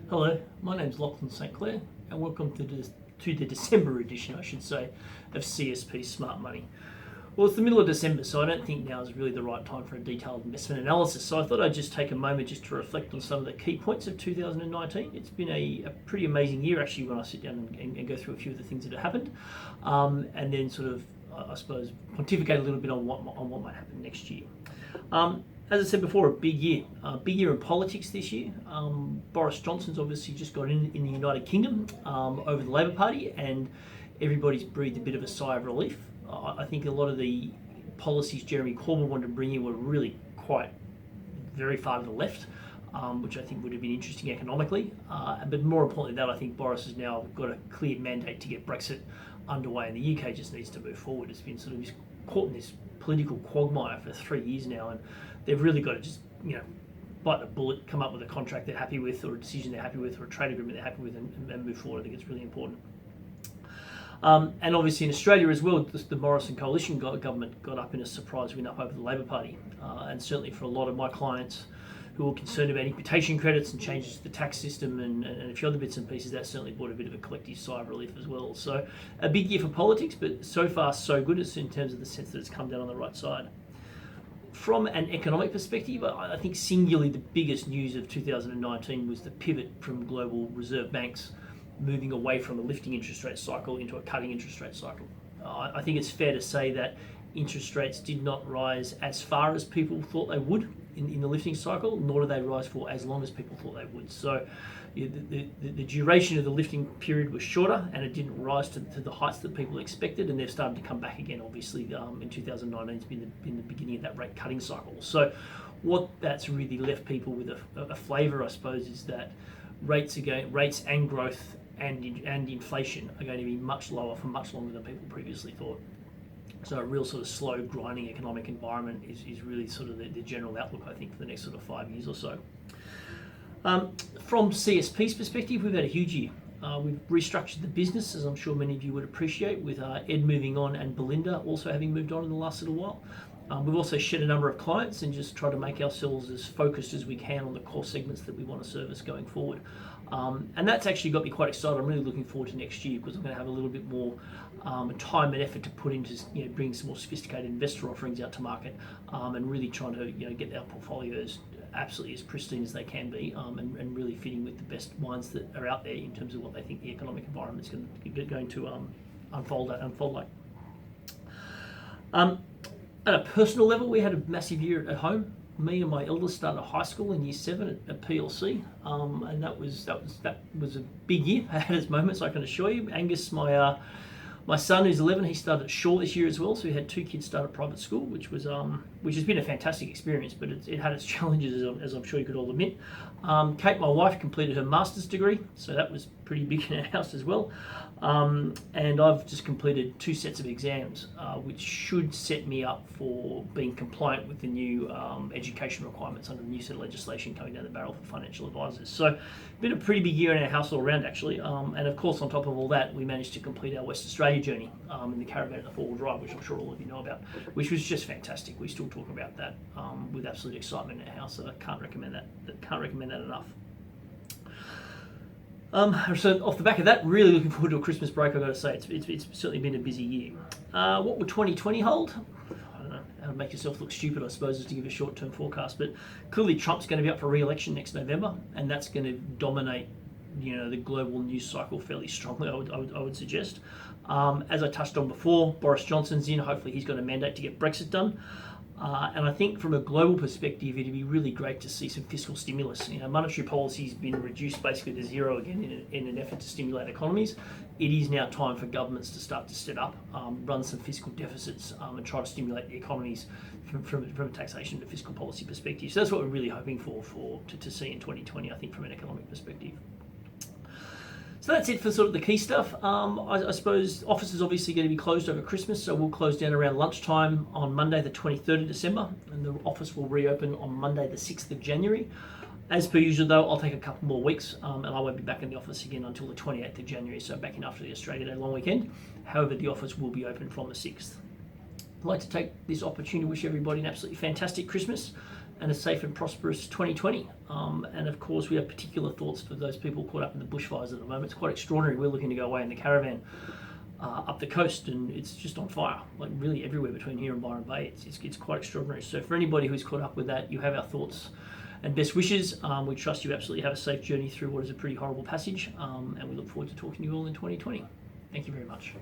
Hello, my name's Lachlan St Clair and welcome to the December edition, I should say, of CSP Smart Money. Well, it's the middle of December, so I don't think now is really the right time for a detailed investment analysis. So I thought I'd just take a moment just to reflect on some of the key points of 2019. It's been a pretty amazing year, actually, when I sit down and go through a few of the things that have happened, and then sort of, I suppose, pontificate a little bit on what might happen next year. As I said before, a big year in politics this year. Boris Johnson's obviously just got in the United Kingdom over the Labor Party, and everybody's breathed a bit of a sigh of relief. I think a lot of the policies Jeremy Corbyn wanted to bring in were really quite very far to the left, which I think would have been interesting economically. But more importantly than that, I think Boris has now got a clear mandate to get Brexit underway, and the UK just needs to move forward. It's been sort of caught in this political quagmire for 3 years now, and they've really got to just, bite the bullet, come up with a contract they're happy with, or a decision they're happy with, or a trade agreement they're happy with, and move forward. I think it's really important. And obviously in Australia as well, the Morrison coalition government got up in a surprise win up over the Labor Party. And certainly for a lot of my clients who were concerned about imputation credits and changes to the tax system and a few other bits and pieces, that certainly brought a bit of a collective sigh of relief as well. So a big year for politics, but so far so good in terms of the sense that it's come down on the right side. From an economic perspective, I think singularly the biggest news of 2019 was the pivot from global reserve banks moving away from a lifting interest rate cycle into a cutting interest rate cycle. I think it's fair to say that interest rates did not rise as far as people thought they would in the lifting cycle, nor did they rise for as long as people thought they would. So the duration of the lifting period was shorter, and it didn't rise to the heights that people expected, and they've started to come back again. Obviously, in 2019 it's been the beginning of that rate cutting cycle. So what that's really left people with a flavour, I suppose, is that rates and growth and inflation are going to be much lower for much longer than people previously thought. So a real sort of slow, grinding economic environment is really sort of the general outlook, I think, for the next sort of 5 years or so. From CSP's perspective, we've had a huge year. We've restructured the business, as I'm sure many of you would appreciate, with Ed moving on and Belinda also having moved on in the last little while. We've also shed a number of clients and just tried to make ourselves as focused as we can on the core segments that we want to service going forward. And that's actually got me quite excited. I'm really looking forward to next year because I'm going to have a little bit more time and effort to put into bringing some more sophisticated investor offerings out to market, and really trying to get our portfolios absolutely as pristine as they can be, and really fitting with the best wines that are out there in terms of what they think the economic environment is going to unfold like. At a personal level, we had a massive year at home. Me and my eldest started high school in year 7 at PLC, and that was a big year. It had its moments, I can assure you. Angus, my son who's 11, he started at Shaw this year as well, so we had 2 kids start at private school, which has been a fantastic experience, but it had its challenges, as I'm sure you could all admit. Kate, my wife, completed her master's degree, so that was pretty big in our house as well. And I've just completed 2 sets of exams, which should set me up for being compliant with the new education requirements under the new set of legislation coming down the barrel for financial advisors. So been a pretty big year in our house all around, actually. And of course, on top of all that, we managed to complete our West Australia journey in the caravan and the 4-wheel drive, which I'm sure all of you know about, which was just fantastic. We still talk about that with absolute excitement in our house, so I can't recommend that enough. So off the back of that, really looking forward to a Christmas break. I've got to say, it's certainly been a busy year. What will 2020 hold? I don't know. How to make yourself look stupid, I suppose, is to give a short-term forecast. But clearly Trump's going to be up for re-election next November, and that's going to dominate the global news cycle fairly strongly, I would suggest. As I touched on before, Boris Johnson's in. Hopefully he's got a mandate to get Brexit done. And I think from a global perspective, it'd be really great to see some fiscal stimulus. Monetary policy has been reduced basically to zero again in an effort to stimulate economies. It is now time for governments to start to set up, run some fiscal deficits, and try to stimulate the economies from a taxation to fiscal policy perspective. So that's what we're really hoping to see in 2020, I think, from an economic perspective. So that's it for sort of the key stuff. I suppose office is obviously going to be closed over Christmas, so we'll close down around lunchtime on Monday the 23rd of December, and the office will reopen on Monday the 6th of January. As per usual though, I'll take a couple more weeks, and I won't be back in the office again until the 28th of January, so back in after the Australia Day long weekend. However, the office will be open from the 6th. I'd like to take this opportunity to wish everybody an absolutely fantastic Christmas and a safe and prosperous 2020. And of course, we have particular thoughts for those people caught up in the bushfires at the moment. It's quite extraordinary. We're looking to go away in the caravan up the coast, and it's just on fire, like really everywhere between here and Byron Bay. It's quite extraordinary. So for anybody who's caught up with that, you have our thoughts and best wishes. We trust you absolutely have a safe journey through what is a pretty horrible passage, and we look forward to talking to you all in 2020. Thank you very much.